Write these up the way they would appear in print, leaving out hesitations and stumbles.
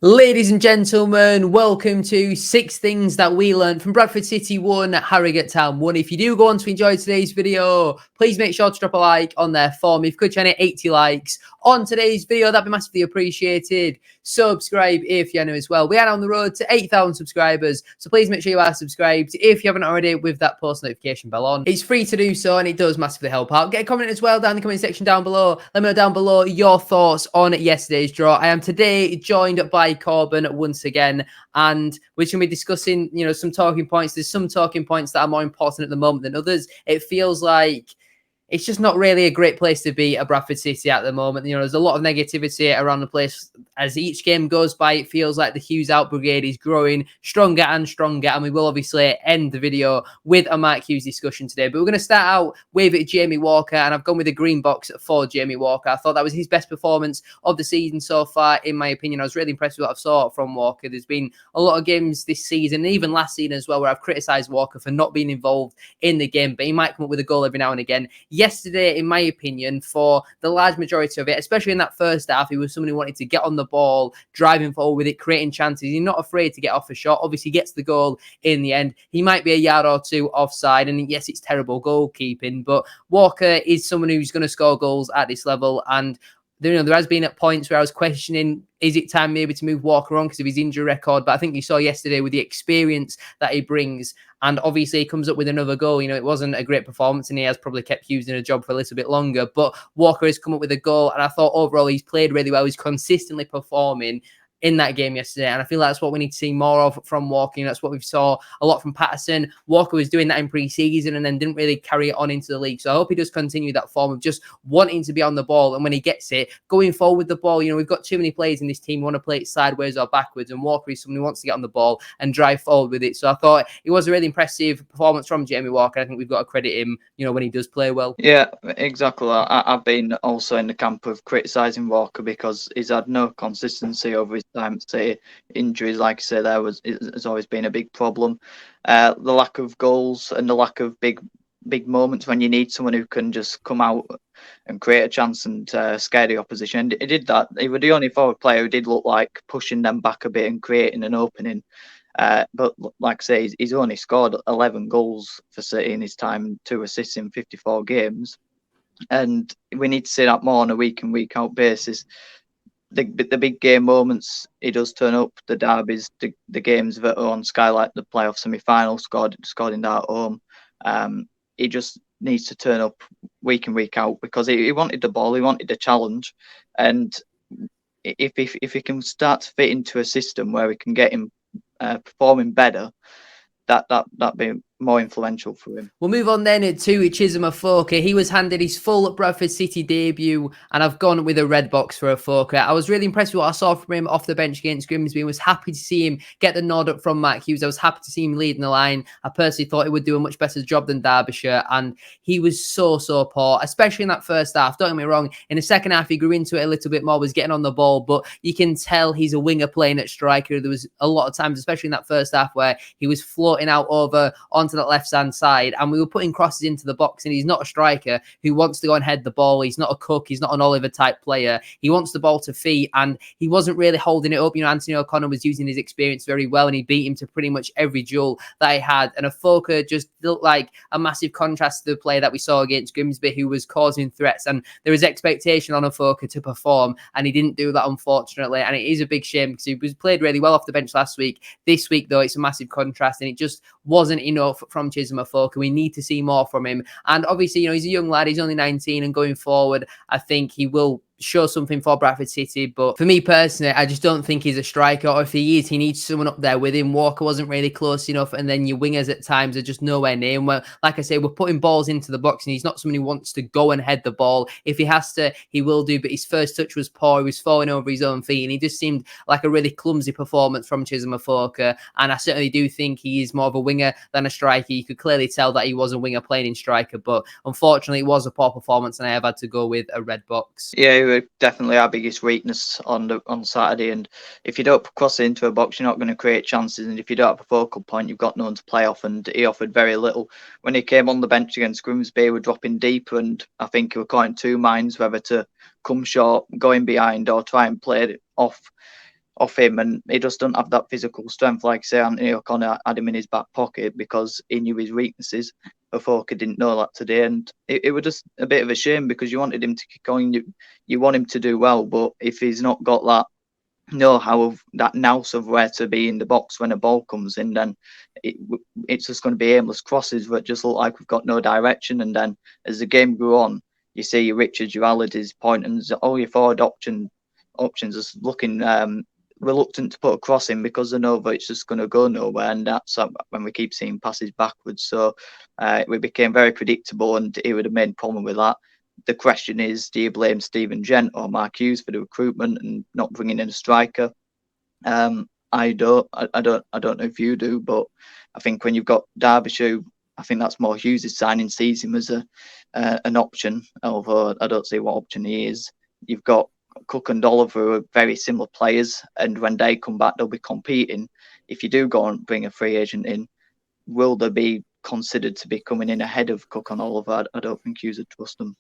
Ladies and gentlemen, welcome to 6 things that we learned from Bradford City 1, Harrogate Town 1. If you do go on to enjoy today's video, please make sure to drop a like on there for me. If you could try and hit 80 likes on today's video, that'd be massively appreciated. Subscribe if you're new as well. We are on the road to 8,000 subscribers, so please make sure you are subscribed if you haven't already with that post notification bell on. It's free to do so and it does massively help out. Get a comment as well down in the comment section down below. Let me know down below your thoughts on yesterday's draw. I am today joined by Corbin once again, and we're going to be discussing, some talking points. There's some talking points that are more important at the moment than others. It feels like it's just not really a great place to be at Bradford City at the moment. There's a lot of negativity around the place. As each game goes by, it feels like the Hughes out brigade is growing stronger and stronger. And we will obviously end the video with a Mike Hughes discussion today. But we're going to start out with Jamie Walker. And I've gone with the green box for Jamie Walker. I thought that was his best performance of the season so far, in my opinion. I was really impressed with what I saw from Walker. There's been a lot of games this season, and even last season as well, where I've criticised Walker for not being involved in the game. But he might come up with a goal every now and again. Yesterday, in my opinion, for the large majority of it, especially in that first half, he was someone who wanted to get on the ball, driving forward with it, creating chances. He's not afraid to get off a shot. Obviously, gets the goal in the end. He might be a yard or two offside, and yes, it's terrible goalkeeping, but Walker is someone who's going to score goals at this level, and there has been at points where I was questioning, is it time maybe to move Walker on because of his injury record? But I think you saw yesterday with the experience that he brings, and obviously he comes up with another goal. It wasn't a great performance, and he has probably kept Hughes in a job for a little bit longer. But Walker has come up with a goal, and I thought overall he's played really well. He's consistently performing in that game yesterday, and I feel that's what we need to see more of from Walker. That's what we saw a lot from Patterson. Walker was doing that in pre-season and then didn't really carry it on into the league, so I hope he does continue that form of just wanting to be on the ball, and when he gets it, going forward with the ball. We've got too many players in this team who want to play it sideways or backwards, and Walker is someone who wants to get on the ball and drive forward with it. So I thought it was a really impressive performance from Jamie Walker. I think we've got to credit him, when he does play well. Yeah, exactly. I've been also in the camp of criticising Walker because he's had no consistency over his time at City. Injuries, like I say, has always been a big problem. The lack of goals and the lack of big moments when you need someone who can just come out and create a chance and scare the opposition. And he did that. He was the only forward player who did look like pushing them back a bit and creating an opening. But like I say, he's only scored 11 goals for City in his time, 2 assists in 54 games. And we need to see that more on a week in, week out basis. The big game moments, he does turn up. The derbies, the games that are on Sky, like the playoff semi-final, scored in that at home. He just needs to turn up week in, week out because he wanted the ball, he wanted the challenge. And if he can start to fit into a system where we can get him performing better, that'd be more influential for him. We'll move on then to Chisholm Afoka. He was handed his full Bradford City debut, and I've gone with a red box for Afoka. I was really impressed with what I saw from him off the bench against Grimsby. I was happy to see him get the nod up from Mike Hughes. I was happy to see him leading the line. I personally thought he would do a much better job than Derbyshire, and he was so poor, especially in that first half. Don't get me wrong, in the second half he grew into it a little bit more, was getting on the ball, but you can tell he's a winger playing at striker. There was a lot of times, especially in that first half, where he was floating out over onto that left-hand side, and we were putting crosses into the box, and he's not a striker who wants to go and head the ball. He's not a Cook. He's not an Oliver type player. He wants the ball to feet, and he wasn't really holding it up. Anthony O'Connor was using his experience very well, and he beat him to pretty much every duel that he had, and Afoka just looked like a massive contrast to the player that we saw against Grimsby, who was causing threats, and there was expectation on Afoka to perform, and he didn't do that, unfortunately, and it is a big shame because he was played really well off the bench last week. This week, though, it's a massive contrast, and it just wasn't enough from Chisholm Afoka. We need to see more from him. And obviously, he's a young lad. He's only 19, and going forward, I think he will show something for Bradford City. But for me personally, I just don't think he's a striker, or if he is, he needs someone up there with him. Walker wasn't really close enough, and then your wingers at times are just nowhere near him. Well, like I say, we're putting balls into the box, and he's not someone who wants to go and head the ball. If he has to, he will do, but his first touch was poor. He was falling over his own feet, and he just seemed like a really clumsy performance from Chisholm Afoka, and I certainly do think he is more of a winger than a striker. You could clearly tell that he was a winger playing in striker, but unfortunately it was a poor performance, and I have had to go with a red box. Yeah, he was definitely our biggest weakness on Saturday, and if you don't cross it into a box, you're not going to create chances, and if you don't have a focal point, you've got no one to play off, and he offered very little. When he came on the bench against Grimsby, he was dropping deeper, and I think he was caught in two minds whether to come short, going behind, or try and play it off off him, and he just don't have that physical strength. Like I say, Anthony O'Connor had him in his back pocket because he knew his weaknesses. Folk didn't know that today, and it was just a bit of a shame because you wanted him to kick on. You want him to do well, but if he's not got that know-how of that nous of where to be in the box when a ball comes in, then it's just going to be aimless crosses that just look like we've got no direction. And then as the game grew on, you see your Richards, your Allardyce, Pointons, all your forward options are looking reluctant to put a cross in because they know that it's just going to go nowhere, and that's when we keep seeing passes backwards. So we became very predictable, and it would have made a problem with that. The question is, do you blame Stephen Gent or Mark Hughes for the recruitment and not bringing in a striker? I don't know if you do, but I think when you've got Derbyshire, I think that's more Hughes' signing, sees him as an option, although I don't see what option he is. You've got Cook and Oliver, who are very similar players, and when they come back, they'll be competing. If you do go and bring a free agent in, will they be considered to be coming in ahead of Cook and Oliver? I don't think Hughes would trust them.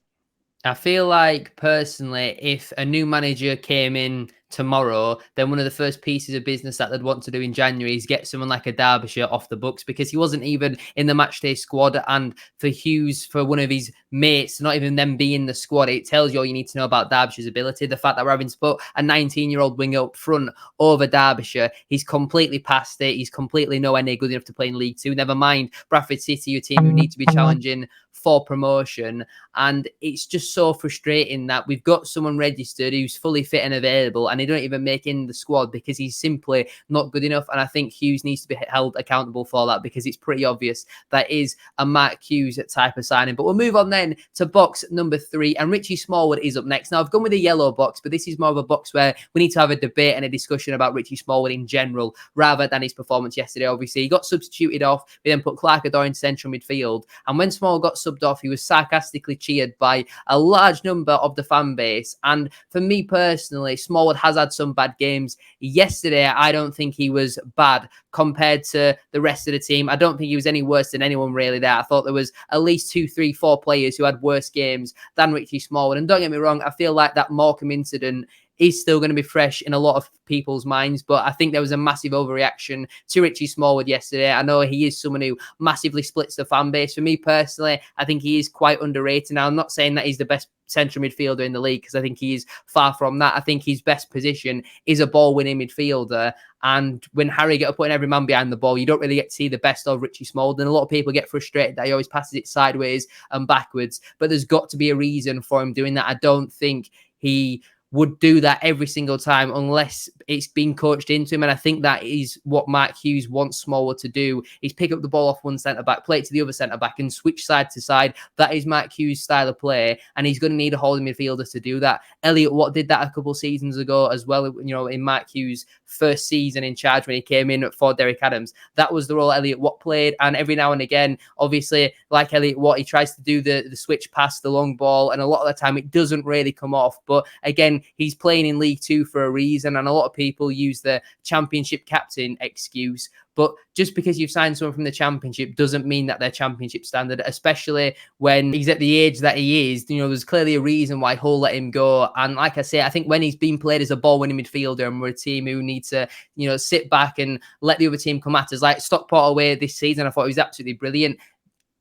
I feel like, personally, if a new manager came in tomorrow, then one of the first pieces of business that they'd want to do in January is get someone like a Derbyshire off the books, because he wasn't even in the matchday squad. And for Hughes, for one of his mates, not even them being in the squad, it tells you all you need to know about Derbyshire's ability. The fact that we're having to put a 19-year-old winger up front over Derbyshire, he's completely past it. He's completely nowhere near good enough to play in League Two. Never mind Bradford City, your team who need to be challenging for promotion. And it's just so frustrating that we've got someone registered who's fully fit and available, and they don't even make in the squad because he's simply not good enough. And I think Hughes needs to be held accountable for that, because it's pretty obvious that is a Mark Hughes type of signing. But we'll move on then to box number 3, and Richie Smallwood is up next. Now, I've gone with a yellow box, but this is more of a box where we need to have a debate and a discussion about Richie Smallwood in general rather than his performance yesterday. Obviously, he got substituted off. We then put Clark Adore in central midfield, and when Smallwood got subbed off, he was sarcastically cheered by a large number of the fan base. And for me personally, Smallwood has had some bad games. Yesterday, I don't think he was bad compared to the rest of the team. I don't think he was any worse than anyone really there. I thought there was at least 2, 3, 4 players who had worse games than Richie Smallwood. And don't get me wrong, I feel like that Morecambe incident is still going to be fresh in a lot of people's minds, but I think there was a massive overreaction to Richie Smallwood yesterday. I know he is someone who massively splits the fan base. For me personally, I think he is quite underrated. Now, I'm not saying that he's the best central midfielder in the league, because I think he is far from that. I think his best position is a ball-winning midfielder. And when Harrogate are putting every man behind the ball, you don't really get to see the best of Richie Smallwood. And a lot of people get frustrated that he always passes it sideways and backwards. But there's got to be a reason for him doing that. I don't think he would do that every single time unless it's been coached into him. And I think that is what Mark Hughes wants Smallwood to do, is pick up the ball off one centre-back, play it to the other centre-back and switch side to side. That is Mark Hughes' style of play, and he's going to need a holding midfielder to do that. Elliot Watt did that a couple of seasons ago as well, you know, in Mark Hughes' first season in charge when he came in for Derek Adams. That was the role Elliot Watt played, and every now and again, obviously, like Elliot Watt, he tries to do the switch pass, the long ball, and a lot of the time it doesn't really come off. But again, he's playing in League Two for a reason, and a lot of people use the Championship captain excuse. But just because you've signed someone from the Championship doesn't mean that they're Championship standard, especially when he's at the age that he is. You know, there's clearly a reason why Hull let him go. And like I say, I think when he's been played as a ball-winning midfielder and we're a team who need to, you know, sit back and let the other team come at us, like Stockport away this season, I thought he was absolutely brilliant.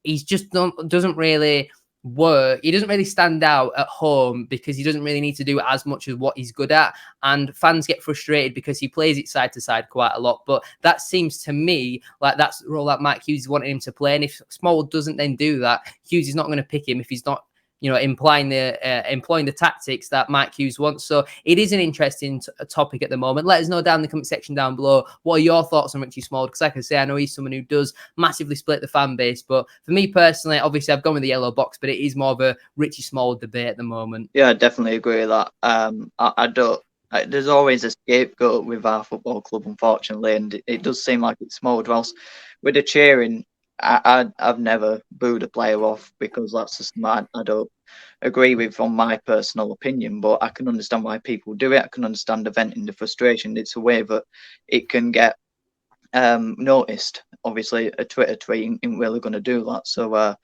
He's just doesn't really work. He doesn't really stand out at home because he doesn't really need to do as much as what he's good at, and fans get frustrated because he plays it side to side quite a lot. But that seems to me like that's the role that Mike Hughes wanted him to play, and if Smallwood doesn't then do that, Hughes is not going to pick him if he's not, you know, employing the tactics that Mike Hughes wants. So it is an interesting topic at the moment. Let us know down in the comment section down below, what are your thoughts on Richie Smallwood? Because like I say, I know he's someone who does massively split the fan base. But for me personally, obviously I've gone with the yellow box, but it is more of a Richie Smallwood debate at the moment. Yeah, I definitely agree with that. I don't. There's always a scapegoat with our football club, unfortunately, and it does seem like it's Smallwood. Whilst with the cheering, I've never booed a player off because that's just I don't agree with on my personal opinion, but I can understand why people do it. I can understand the venting the frustration. It's a way that it can get noticed, obviously, a Twitter tweet ain't really going to do that. So I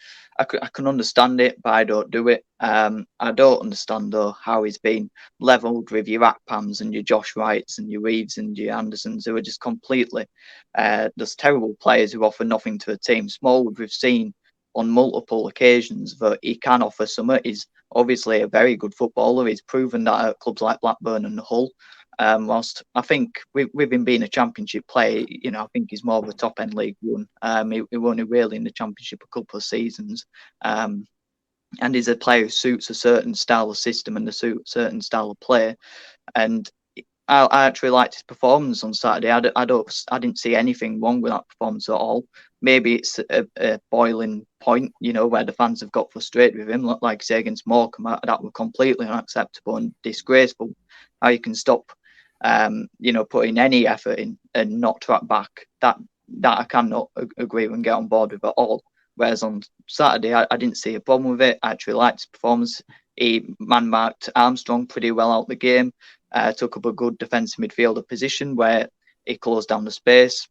can understand it, but I don't do it. I don't understand, though, how he's been levelled with your Akpams and your Josh Wrights and your Reeves and your Andersons, who are just completely just terrible players who offer nothing to a team. Smallwood, we've seen on multiple occasions that he can offer something. He's obviously a very good footballer. He's proven that at clubs like Blackburn and Hull. Whilst I think with him being a championship player, I think he's more of a top end League One. He only really in the championship a couple of seasons, and he's a player who suits a certain style of system and a certain style of play. And I actually liked his performance on Saturday. I didn't see anything wrong with that performance at all. Maybe it's a boiling point, where the fans have got frustrated with him. Like I say, against Morecambe, that was completely unacceptable and disgraceful. How you can stop putting any effort in and not track back, that I cannot agree with and get on board with at all. Whereas on Saturday, I didn't see a problem with it. I actually liked his performance. He man-marked Armstrong pretty well out the game, took up a good defensive midfielder position where he closed down the space.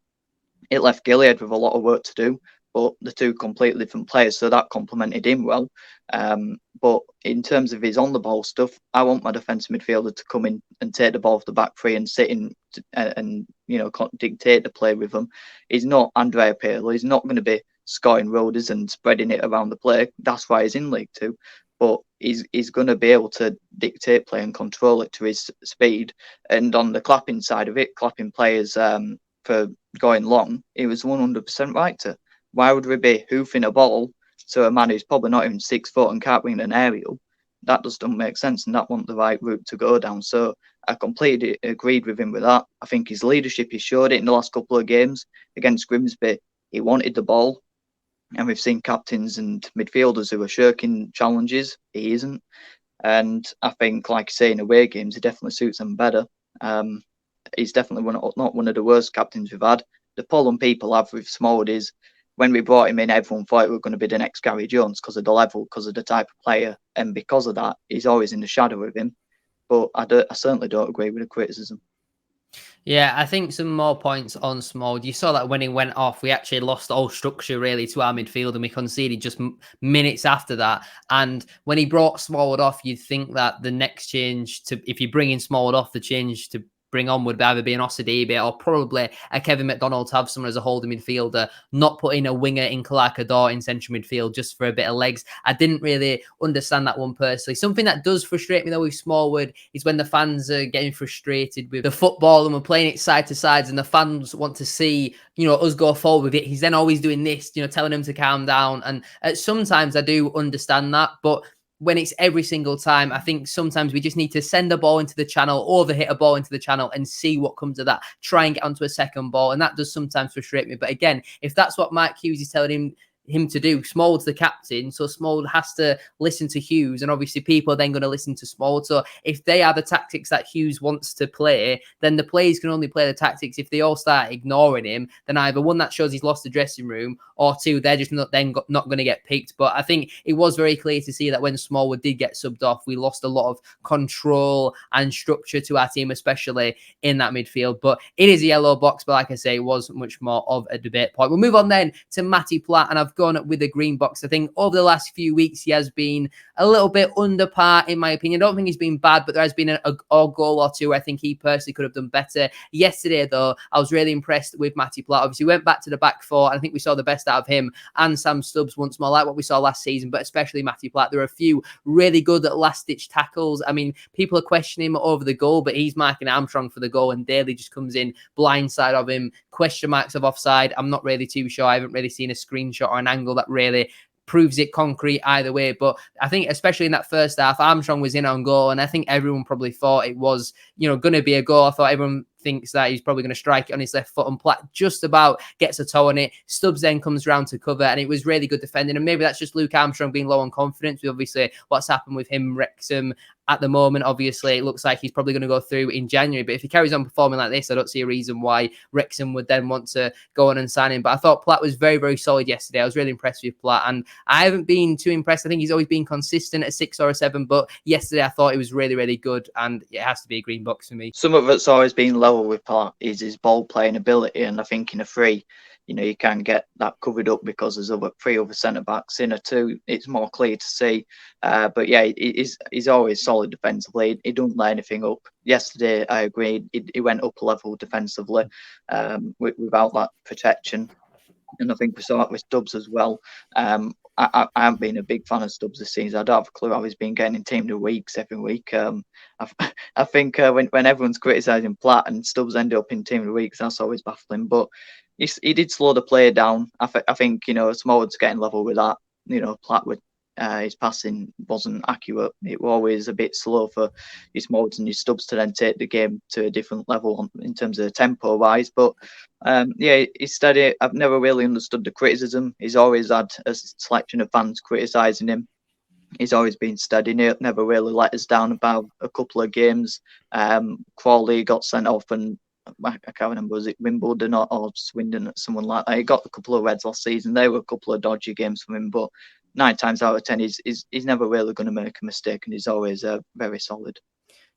It left Gilead with a lot of work to do, but the two completely different players, so that complemented him well. But in terms of his on-the-ball stuff, I want my defensive midfielder to come in and take the ball off the back three and sit in and dictate the play with them. He's not Andrea Pirlo. He's not going to be scoring roaders and spreading it around the play. That's why he's in League Two. But he's going to be able to dictate play and control it to his speed. And on the clapping side of it, clapping players for going long, he was 100% right to. Why would we be hoofing a ball to a man who's probably not even 6 foot and can't win an aerial? That just doesn't make sense, and that wasn't the right route to go down. So I completely agreed with him with that. I think his leadership, he showed it in the last couple of games against Grimsby. He wanted the ball, and we've seen captains and midfielders who are shirking challenges. He isn't. And I think, like I say, in away games, it definitely suits him better. He's definitely not one of the worst captains we've had. The problem people have with Smallwood is, when we brought him in, everyone thought we were going to be the next Gary Jones because of the level, because of the type of player. And because of that, he's always in the shadow of him. But I certainly don't agree with the criticism. Yeah, I think some more points on Smallwood. You saw that when he went off, we actually lost all structure really to our midfield, and we conceded just minutes after that. And when he brought Smallwood off, you'd think that the next change if you bring in Smallwood off, the change to bring on would either be an Osadibe or probably a Kevin McDonald to have someone as a holding midfielder, not putting a winger in Clark Adore in central midfield just for a bit of legs. I didn't really understand that one personally. Something that does frustrate me though with Smallwood is when the fans are getting frustrated with the football and we're playing it side to sides and the fans want to see, us go forward with it. He's then always doing this, telling them to calm down. And sometimes I do understand that, but when it's every single time, I think sometimes we just need to send a ball into the channel, overhit a ball into the channel and see what comes of that. Try and get onto a second ball. And that does sometimes frustrate me. But again, if that's what Mike Hughes is telling him to do, Smallwood's the captain, so Smallwood has to listen to Hughes, and obviously people are then going to listen to Smallwood. So if they are the tactics that Hughes wants to play, then the players can only play the tactics. If they all start ignoring him, then either one, that shows he's lost the dressing room, or two, they're just not going to get picked. But I think it was very clear to see that when Smallwood did get subbed off, we lost a lot of control and structure to our team, especially in that midfield. But it is a yellow box, but like I say, it was much more of a debate point. We'll move on then to Matty Platt, and I've gone with a green box. I think over the last few weeks, he has been a little bit under par, in my opinion. I don't think he's been bad, but there has been a goal or two I think he personally could have done better. Yesterday, though, I was really impressed with Matty Platt. Obviously, went back to the back four, and I think we saw the best out of him and Sam Stubbs once more, like what we saw last season, but especially Matty Platt. There are a few really good last-ditch tackles. I mean, people are questioning him over the goal, but he's marking Armstrong for the goal, and Daly just comes in blindside of him. Question marks of offside. I'm not really too sure. I haven't really seen a screenshot or an angle that really proves it concrete either way. But I think especially in that first half, Armstrong was in on goal, and I think everyone probably thought it was, going to be a goal. I thought everyone thinks that he's probably going to strike it on his left foot, and Platt just about gets a toe on it. Stubbs then comes round to cover, and it was really good defending. And maybe that's just Luke Armstrong being low on confidence with obviously what's happened with him, Wrexham, at the moment, obviously, it looks like he's probably going to go through in January. But if he carries on performing like this, I don't see a reason why Wrexham would then want to go on and sign him. But I thought Platt was very, very solid yesterday. I was really impressed with Platt. And I haven't been too impressed. I think he's always been consistent at 6 or a 7. But yesterday, I thought he was really, really good. And it has to be a green box for me. Some of it's always been level with Platt is his ball playing ability. And I think in a free, you can get that covered up because there's three other centre backs. In a 2, it's more clear to see. But yeah, he's always solid defensively. He don't lay anything up. Yesterday, I agree. He went up a level defensively without that protection. And I think we saw it with Stubbs as well. I haven't been a big fan of Stubbs this season. I don't have a clue how he's been getting in team of the weeks every week. I think when everyone's criticising Platt and Stubbs ended up in team of the weeks, that's always baffling. But he did slow the player down. I think Smallwood's getting level with that. Platt with his passing wasn't accurate. It was always a bit slow for his Smallwoods and his Stubbs to then take the game to a different level in terms of tempo wise. But yeah, he's steady. I've never really understood the criticism. He's always had a selection of fans criticising him. He's always been steady. Never really let us down about a couple of games. Crawley got sent off, and I can't remember, was it Wimbledon or Swindon or someone like that. He got a couple of reds last season. They were a couple of dodgy games for him, but 9 times out of 10, he's never really going to make a mistake, and he's always very solid.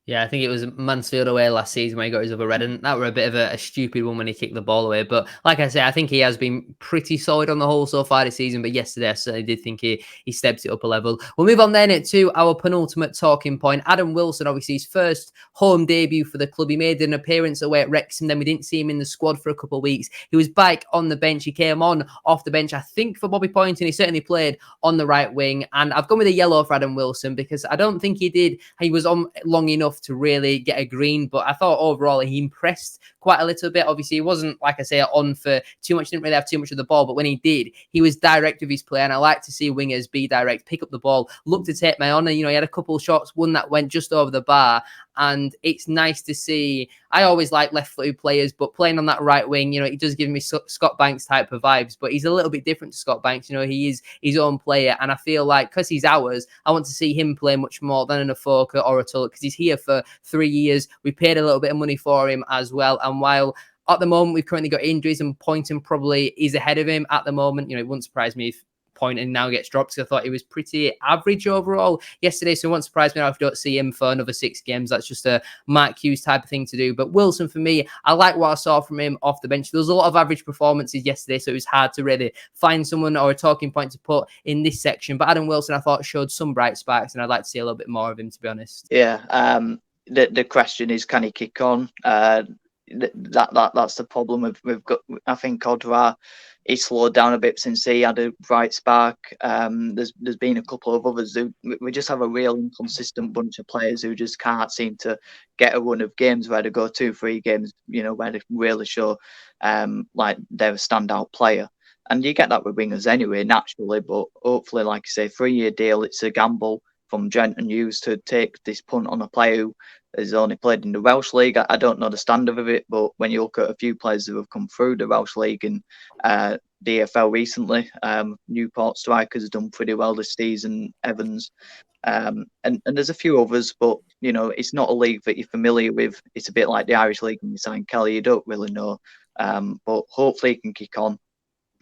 Yeah, I think it was Mansfield away last season where he got his other red, and that were a bit of a stupid one when he kicked the ball away. But like I say, I think he has been pretty solid on the whole so far this season. But yesterday, I certainly did think he steps it up a level. We'll move on then to our penultimate talking point. Adam Wilson, obviously his first home debut for the club. He made an appearance away at Wrexham. Then we didn't see him in the squad for a couple of weeks. He was back on the bench. He came on off the bench, I think, for Bobby Poynton. He certainly played on the right wing. And I've gone with a yellow for Adam Wilson because I don't think he was on long enough to really get a green, but I thought overall he impressed quite a little bit. Obviously, he wasn't, like I say, on for too much, didn't really have too much of the ball, but when he did, he was direct with his play, and I like to see wingers be direct, pick up the ball, look to take my on, and he had a couple of shots, one that went just over the bar, and it's nice to see. I always like left-footed players, but playing on that right wing, he does give me Scott Banks type of vibes, but he's a little bit different to Scott Banks. He is his own player, and I feel like because he's ours, I want to see him play much more than an Afoka or a Tulloch because he's here for 3 years. We paid a little bit of money for him as well, and while at the moment we've currently got injuries and Poynton probably is ahead of him at the moment, it wouldn't surprise me if Poynton now gets dropped because I thought he was pretty average overall yesterday, so it won't surprise me now if you don't see him for another 6 games. That's just a Mark Hughes type of thing to do. But Wilson, for me, I like what I saw from him off the bench. There was a lot of average performances yesterday, so it was hard to really find someone or a talking point to put in this section. But Adam Wilson, I thought, showed some bright sparks, and I'd like to see a little bit more of him, to be honest. Yeah, the question is, can he kick on? That's the problem we've got. I think Odra, he slowed down a bit since he had a bright spark. There's been a couple of others we just have a real inconsistent bunch of players who just can't seem to get a run of games where they go 2-3 games, where they really show like they're a standout player. And you get that with wingers anyway, naturally, but hopefully, like I say, 3-year deal, it's a gamble from Gent and Hughes to take this punt on a player who has only played in the Welsh League. I don't know the standard of it, but when you look at a few players who have come through the Welsh League and the EFL recently, Newport strikers have done pretty well this season, Evans, and there's a few others, but it's not a league that you're familiar with. It's a bit like the Irish League when you sign Kelly, you don't really know, but hopefully he can kick on.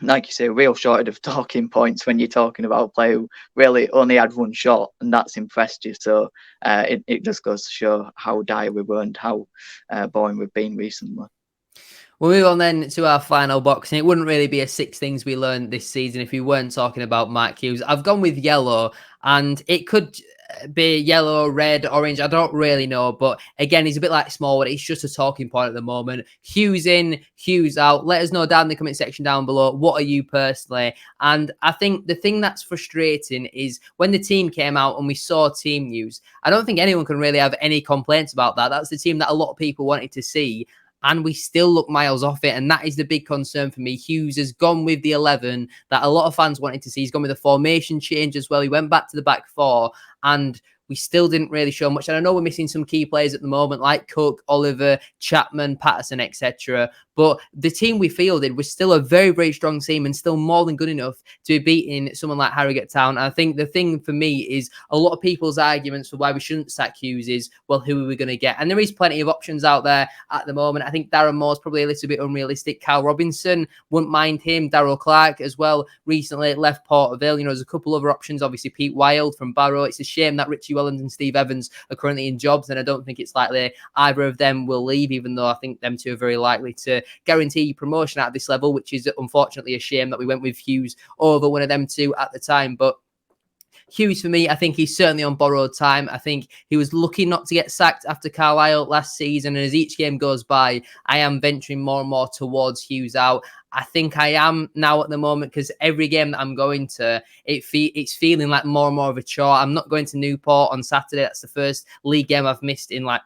Like you say, real shortage of talking points when you're talking about a player who really only had 1 shot, and that's impressed you. So it just goes to show how dire we were and how boring we've been recently. We'll move on then to our final box, and it wouldn't really be a 6 things we learned this season if we weren't talking about Mark Hughes. I've gone with yellow, and it could be yellow, red, orange. I don't really know, but again, he's a bit like Smallwood. It's just a talking point at the moment. Hughes in, Hughes out. Let us know down in the comment section down below. What are you personally? And I think the thing that's frustrating is when the team came out and we saw team news, I don't think anyone can really have any complaints about that. That's the team that a lot of people wanted to see, and we still look miles off it. And that is the big concern for me. Hughes has gone with the 11 that a lot of fans wanted to see. He's gone with a formation change as well. He went back to the back 4. And we still didn't really show much. And I know we're missing some key players at the moment, like Cook, Oliver, Chapman, Patterson, etc. But the team we fielded was still a very, very strong team and still more than good enough to be beating someone like Harrogate Town. And I think the thing for me is a lot of people's arguments for why we shouldn't sack Hughes is, well, who are we going to get? And there is plenty of options out there at the moment. I think Darren Moore's probably a little bit unrealistic. Cal Robinson, wouldn't mind him. Darryl Clark as well, recently left Porterville. There's a couple other options. Obviously, Pete Wild from Barrow. It's a shame that Richie Welland and Steve Evans are currently in jobs, and I don't think it's likely either of them will leave, even though I think them two are very likely to guarantee promotion at this level, which is unfortunately a shame that we went with Hughes over one of them two at the time. But Hughes, for me, I think he's certainly on borrowed time. I think he was lucky not to get sacked after Carlisle last season. And as each game goes by, I am venturing more and more towards Hughes out. I think I am now at the moment, because every game that I'm going to, it's feeling like more and more of a chore. I'm not going to Newport on Saturday. That's the first league game I've missed in like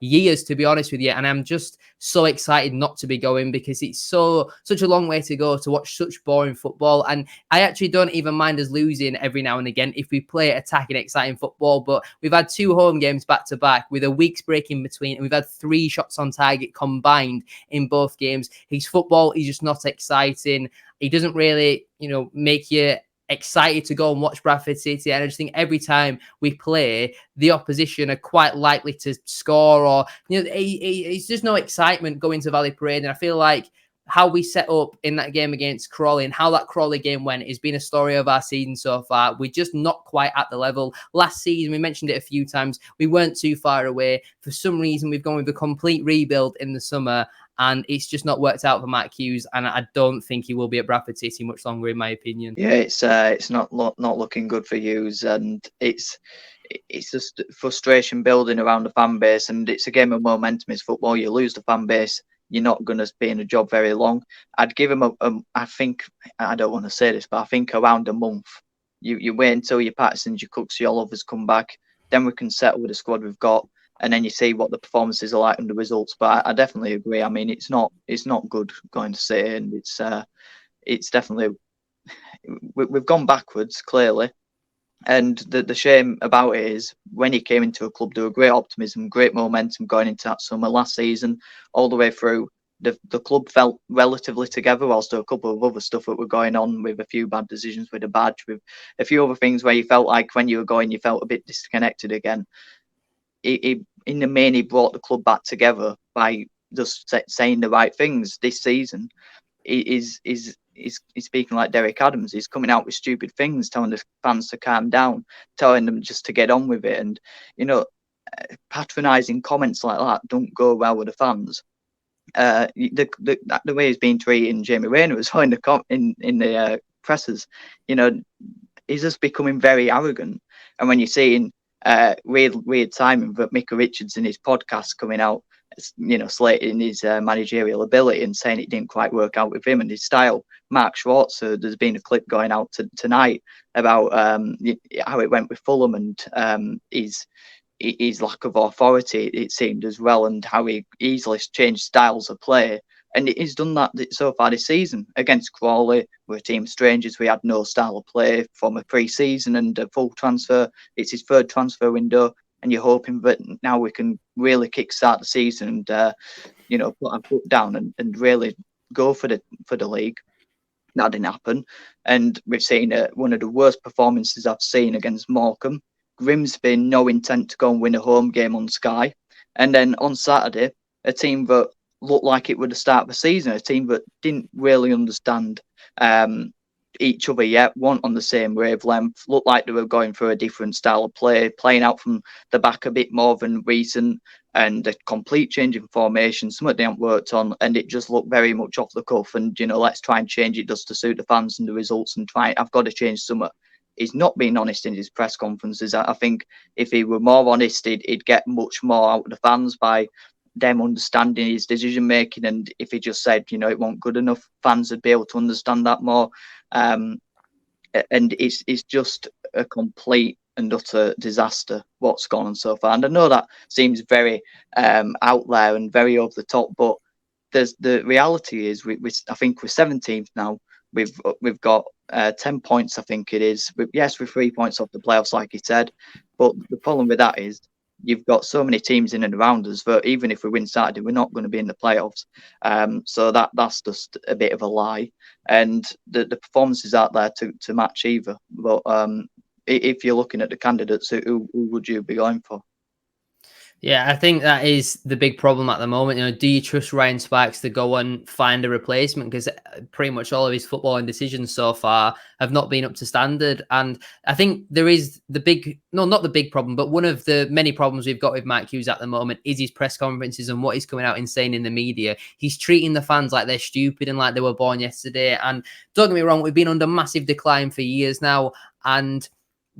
years, to be honest with you, and I'm just so excited not to be going, because it's such a long way to go to watch such boring football. And I actually don't even mind us losing every now and again if we play attacking, exciting football. But we've had 2 home games back to back with a week's break in between, and we've had 3 shots on target combined in both games. His football is just not exciting. He doesn't really, make you excited to go and watch Bradford City. And I just think every time we play, the opposition are quite likely to score, or it's just no excitement going to Valley Parade. And I feel like how we set up in that game against Crawley and how that Crawley game went has been a story of our season so far. We're just not quite at the level. Last season, we mentioned it a few times, we weren't too far away. For some reason, we've gone with a complete rebuild in the summer, and it's just not worked out for Matt Hughes, and I don't think he will be at Bradford City much longer, in my opinion. Yeah, it's not looking good for Hughes, and it's just frustration building around the fan base, and it's a game of momentum. It's football. You lose the fan base, you're not going to be in a job very long. I'd give him I think, I don't want to say this, but I think around a month. You wait until your Pattersons, your Cooks, your Olovers come back, then we can settle with the squad we've got, and then you see what the performances are like and the results. But I definitely agree. I mean, it's not good going to say, and it's definitely, we've gone backwards clearly. And the shame about it is, when he came into a club, there were great optimism, great momentum going into that summer last season, all the way through. The club felt relatively together, whilst there were a couple of other stuff that were going on, with a few bad decisions with the badge, with a few other things where you felt like when you were going, you felt a bit disconnected again. In the main, he brought the club back together by just saying the right things. This season, he's speaking like Derek Adams. He's coming out with stupid things, telling the fans to calm down, telling them just to get on with it. And, patronising comments like that don't go well with the fans. The way he's been treating Jamie Rayner as well in the presses, he's just becoming very arrogant. And when you're seeing weird timing, but Micah Richards in his podcast coming out, slating his managerial ability and saying it didn't quite work out with him and his style. Mark Schwarzer, there's been a clip going out tonight about how it went with Fulham and his lack of authority, it seemed, as well, and how he easily changed styles of play. And he's done that so far this season. Against Crawley, we're a team of strangers. We had no style of play from a pre-season and a full transfer. It's his 3rd transfer window, and you're hoping that now we can really kickstart the season and put our foot down and really go for the league. That didn't happen, and we've seen one of the worst performances I've seen against Morecambe. Grimsby, no intent to go and win a home game on Sky, and then on Saturday, a team that looked like it would have started the season, a team that didn't really understand each other yet, weren't on the same wavelength, looked like they were going for a different style of play, playing out from the back a bit more than recent, and a complete change in formation, something they haven't worked on, and it just looked very much off the cuff. And let's try and change it just to suit the fans and the results, and I've got to change something. He's not being honest in his press conferences. I think if he were more honest, he'd get much more out of the fans by them understanding his decision making. And if he just said, it wasn't good enough, fans would be able to understand that more. And it's just a complete and utter disaster what's gone on so far. And I know that seems very out there and very over the top, but the reality is, I think we're 17th now. We've got 10 points, I think it is. We're 3 points off the playoffs, like he said. But the problem with that is you've got so many teams in and around us that even if we win Saturday, we're not going to be in the playoffs. So that's just a bit of a lie. And the performances out there to match either. But if you're looking at the candidates, who would you be going for? Yeah, I think that is the big problem at the moment. You know, do you trust Ryan Sparks to go and find a replacement? Because pretty much all of his footballing decisions so far have not been up to standard. And I think there is not the big problem, but one of the many problems we've got with Mike Hughes at the moment is his press conferences and what he's coming out and saying in the media. He's treating the fans like they're stupid and like they were born yesterday. And don't get me wrong, we've been under massive decline for years now. And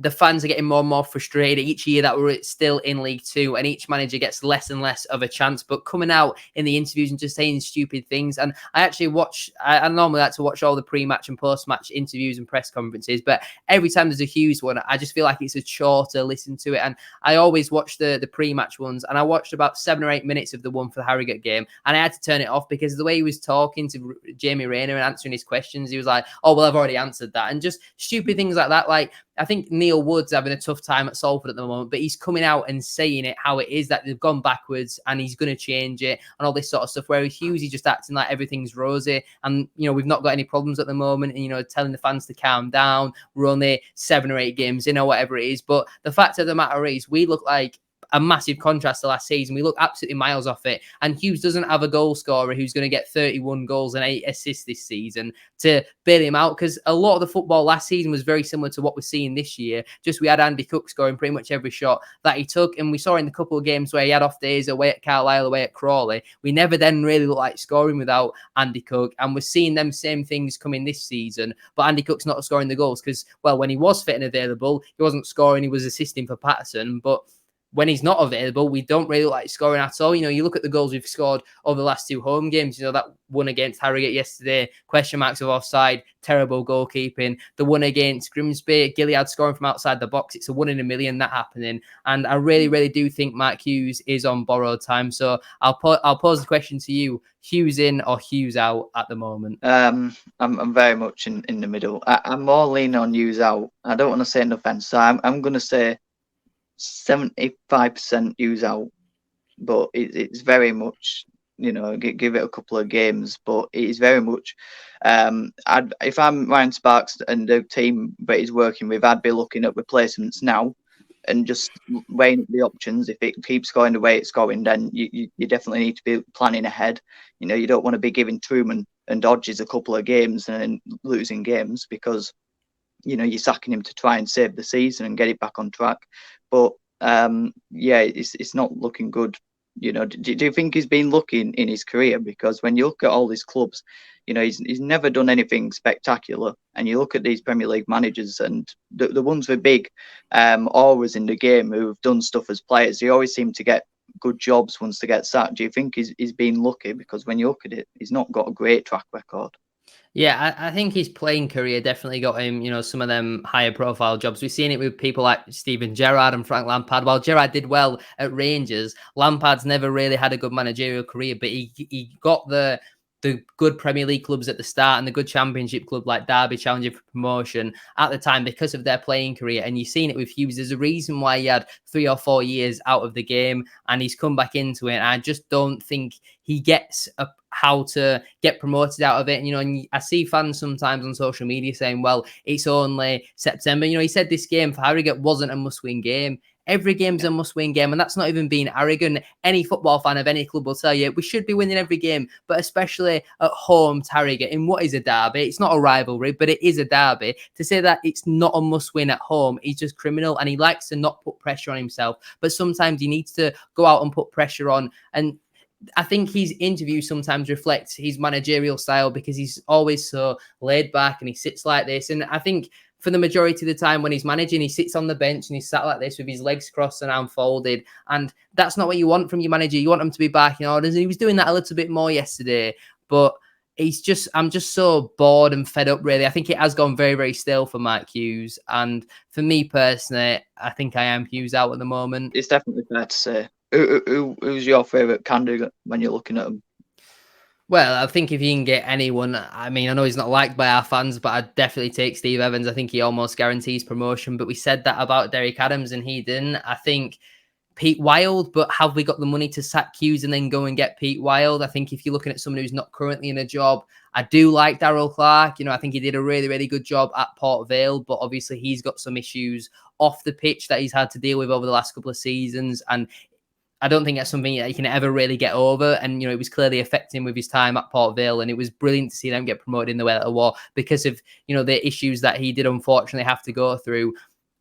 the fans are getting more and more frustrated each year that we're still in League Two, and each manager gets less and less of a chance. But coming out in the interviews and just saying stupid things, and I actually I normally like to watch all the pre-match and post-match interviews and press conferences, but every time there's a Hughes one, I just feel like it's a chore to listen to it. And I always watch the pre-match ones, and I watched about 7 or 8 minutes of the one for the Harrogate game, and I had to turn it off because the way he was talking to Jamie Rayner and answering his questions, he was like, "Oh well, I've already answered that," and just stupid things like that. Like, I think Neil Wood's having a tough time at Salford at the moment, but he's coming out and saying it how it is, that they've gone backwards and he's going to change it and all this sort of stuff. Whereas Hughes is just acting like everything's rosy and, you know, we've not got any problems at the moment, and, you know, telling the fans to calm down. We're only 7 or 8 games in or whatever it is. But the fact of the matter is, we look like a massive contrast to last season. We look absolutely miles off it. And Hughes doesn't have a goal scorer who's going to get 31 goals and 8 assists this season to bail him out, because a lot of the football last season was very similar to what we're seeing this year. Just we had Andy Cook scoring pretty much every shot that he took. And we saw in the couple of games where he had off days away at Carlisle, away at Crawley, we never then really looked like scoring without Andy Cook. And we're seeing them same things coming this season. But Andy Cook's not scoring the goals because, well, when he was fit and available, he wasn't scoring, he was assisting for Patterson. But when he's not available, we don't really like scoring at all. You know, you look at the goals we've scored over the last 2 home games, you know, that one against Harrogate yesterday, question marks of offside, terrible goalkeeping. The one against Grimsby, Gilead scoring from outside the box. It's a 1 in a million that happening. And I really, really do think Mark Hughes is on borrowed time. So I'll pose the question to you: Hughes in or Hughes out at the moment? I'm very much in the middle. I'm more leaning on Hughes out. I don't want to say no offense, so I'm going to say 75% Hughes out, but it's very much, you know, give it a couple of games, but it is very much. If I'm Ryan Sparks and the team that he's working with, I'd be looking at replacements now and just weighing the options. If it keeps going the way it's going, then you definitely need to be planning ahead. You know, you don't want to be giving Truman and Dodges a couple of games and then losing games because, you know, you're sacking him to try and save the season and get it back on track. But yeah, it's not looking good. You know, do you think he's been lucky in his career? Because when you look at all these clubs, you know, he's never done anything spectacular. And you look at these Premier League managers and the ones with big auras in the game who've done stuff as players, they always seem to get good jobs once they get sacked. Do you think he's been lucky? Because when you look at it, he's not got a great track record. Yeah, I think his playing career definitely got him, you know, some of them higher profile jobs. We've seen it with people like Steven Gerrard and Frank Lampard. While Gerrard did well at Rangers, Lampard's never really had a good managerial career, but he got the good Premier League clubs at the start and the good Championship club like Derby challenging for promotion at the time because of their playing career. And you've seen it with Hughes. There's a reason why he had 3 or 4 years out of the game and he's come back into it. And I just don't think he gets how to get promoted out of it. And, you know, and I see fans sometimes on social media saying, well, it's only September. You know, he said this game for Harrogate wasn't a must-win game. Every game's a must-win game, and that's not even being arrogant. Any football fan of any club will tell you we should be winning every game, but especially at home to Harrogate in what is a derby. It's not a rivalry, but it is a derby. To say that it's not a must-win at home, he's just criminal, and he likes to not put pressure on himself. But sometimes he needs to go out and put pressure on. And I think his interviews sometimes reflect his managerial style because he's always so laid back and he sits like this. And I think for the majority of the time when he's managing, he sits on the bench and he's sat like this with his legs crossed and arm folded. And that's not what you want from your manager. You want him to be barking orders. And he was doing that a little bit more yesterday. But I'm just so bored and fed up, really. I think it has gone very, very stale for Mike Hughes. And for me personally, I think I am Hughes out at the moment. It's definitely fair to say. Who's your favourite candidate when you're looking at them? Well, I think if you can get anyone, I mean, I know he's not liked by our fans, but I'd definitely take Steve Evans. I think he almost guarantees promotion. But we said that about Derek Adams and he didn't. I think Pete Wild, but have we got the money to sack Hughes and then go and get Pete Wild? I think if you're looking at someone who's not currently in a job, I do like Darryl Clark. You know, I think he did a really, really good job at Port Vale, but obviously he's got some issues off the pitch that he's had to deal with over the last couple of seasons. And I don't think that's something that he can ever really get over. And, you know, it was clearly affecting with his time at Port Vale. And it was brilliant to see them get promoted in the way that they were because of, you know, the issues that he did unfortunately have to go through.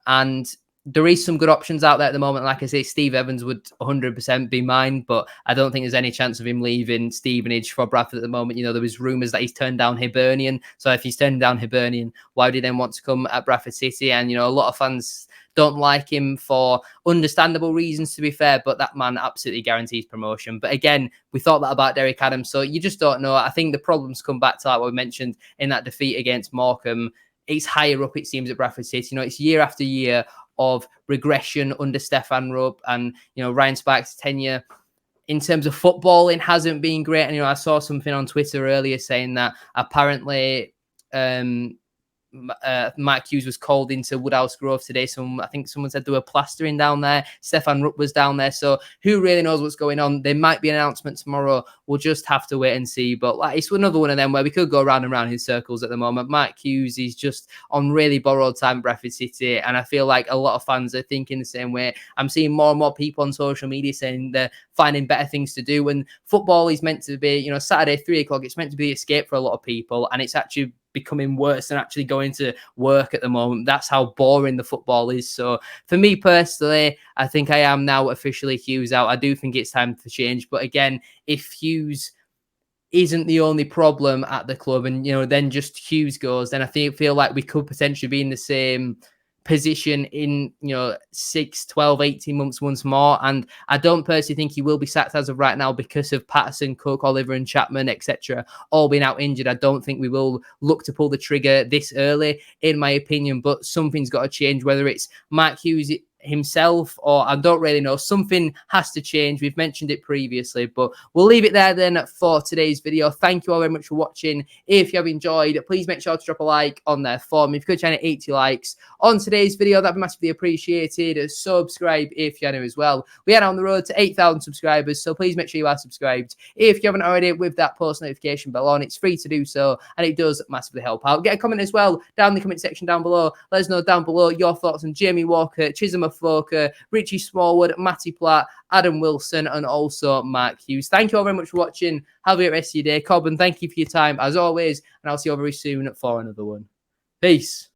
And there is some good options out there at the moment. Like I say, Steve Evans would 100% be mine, but I don't think there's any chance of him leaving Stevenage for Bradford at the moment. You know, there was rumours that he's turned down Hibernian. So if he's turned down Hibernian, why would he then want to come at Bradford City? And, you know, a lot of fans don't like him for understandable reasons, to be fair, but that man absolutely guarantees promotion. But again, we thought that about Derek Adams, so you just don't know. I think the problems come back to like what we mentioned in that defeat against Morecambe. It's higher up, it seems, at Bradford City. You know, it's year after year of regression under Stefan Rupp, and, you know, Ryan Sparks' tenure in terms of footballing hasn't been great. And, you know, I saw something on Twitter earlier saying that apparently Mike Hughes was called into Woodhouse Grove today. I think someone said they were plastering down there. Stefan Rupp was down there. So who really knows what's going on? There might be an announcement tomorrow. We'll just have to wait and see. But like, it's another one of them where we could go round and round in circles at the moment. Mike Hughes is just on really borrowed time, Bradford City. And I feel like a lot of fans are thinking the same way. I'm seeing more and more people on social media saying they're finding better things to do. And football is meant to be, you know, Saturday, 3 o'clock, it's meant to be escape for a lot of people. And it's actually becoming worse than actually going to work at the moment. That's how boring the football is. So for me personally, I think I am now officially Hughes out. I do think it's time for change. But again, if Hughes isn't the only problem at the club and, you know, then just Hughes goes, then I feel like we could potentially be in the same position in, you know, 6, 12, 18 months once more. And I don't personally think he will be sacked as of right now because of Patterson, Cook, Oliver and Chapman, etc. all being out injured. I don't think we will look to pull the trigger this early, in my opinion, but something's got to change, whether it's Mike Hughes himself or I don't really know. Something has to change. We've mentioned it previously, but we'll leave it there then for today's video. Thank you all very much for watching. If you have enjoyed, please make sure to drop a like on there for me. If you could try to 80 likes on today's video, that'd be massively appreciated. Subscribe if you're new as well. We are on the road to 8,000 subscribers, so please make sure you are subscribed if you haven't already, with that post notification bell on. It's free to do so and it does massively help out. Get a comment as well down in the comment section down below. Let us know down below your thoughts on Jamie Walker, Chisholm Foker, Richie Smallwood, Matty Platt, Adam Wilson, and also Mark Hughes. Thank you all very much for watching. Have a great rest of your day. Cobb, and thank you for your time as always, and I'll see you all very soon for another one. Peace.